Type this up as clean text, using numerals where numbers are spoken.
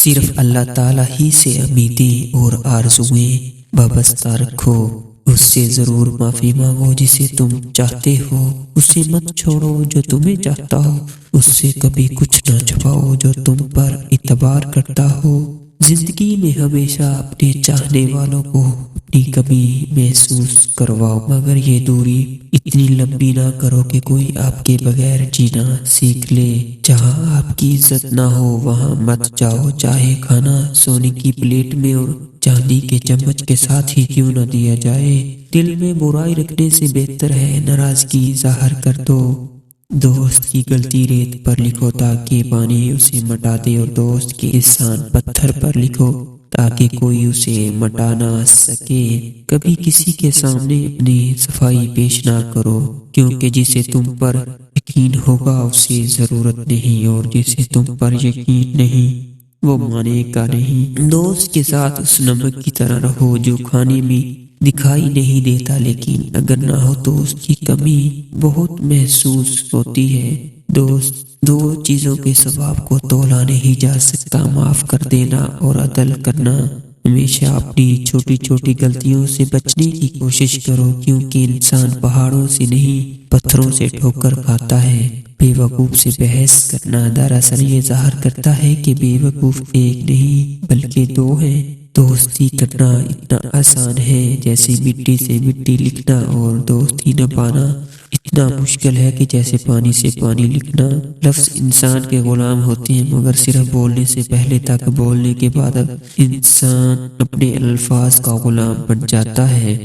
صرف اللہ تعالیٰ ہی سے امیدیں اور آرزوئیں وابستہ رکھو، اس سے ضرور معافی مانگو جسے تم چاہتے ہو، اسے مت چھوڑو جو تمہیں چاہتا ہو، اس سے کبھی کچھ نہ چھپاؤ جو تم پر اعتبار کرتا ہو۔ زندگی میں ہمیشہ اپنے چاہنے والوں کو اپنی کمی محسوس کرواؤ، مگر یہ دوری اتنی لمبی نہ کرو کہ کوئی آپ کے بغیر جینا سیکھ لے۔ جہاں آپ کی عزت نہ ہو وہاں مت جاؤ، چاہے کھانا سونے کی پلیٹ میں اور چاندی کے چمچ کے ساتھ ہی کیوں نہ دیا جائے۔ دل میں برائی رکھنے سے بہتر ہے ناراضگی ظاہر کر دو۔ دوست کی غلطی ریت پر لکھو تاکہ پانی اسے مٹا دے، اور دوست کے احسان پتھر پر لکھو تاکہ کوئی اسے مٹا نہ سکے۔ کبھی کسی کے سامنے اپنی صفائی پیش نہ کرو، کیونکہ جسے تم پر یقین ہوگا اسے ضرورت نہیں، اور جسے تم پر یقین نہیں وہ مانے گا نہیں۔ دوست کے ساتھ اس نمک کی طرح رہو جو کھانے میں دکھائی نہیں دیتا لیکن اگر نہ ہو تو اس کی کمی بہت محسوس ہوتی ہے۔ دوست دو چیزوں کے ثواب کو تولا نہیں جا سکتا، معاف کر دینا اور عدل کرنا۔ ہمیشہ اپنی چھوٹی چھوٹی غلطیوں سے بچنے کی کوشش کرو، کیونکہ انسان پہاڑوں سے نہیں پتھروں سے ٹھوکر کھاتا ہے۔ بے وقوف سے بحث کرنا دراصل یہ ظاہر کرتا ہے کہ بے وقوف ایک نہیں بلکہ دو ہیں۔ دوستی کرنا اتنا آسان ہے جیسے مٹی سے مٹی لکھنا، اور دوستی نہ پانا اتنا مشکل ہے کہ جیسے پانی سے پانی لکھنا۔ لفظ انسان کے غلام ہوتے ہیں، مگر صرف بولنے سے پہلے تک بولنے کے بعد انسان اپنے الفاظ کا غلام بن جاتا ہے۔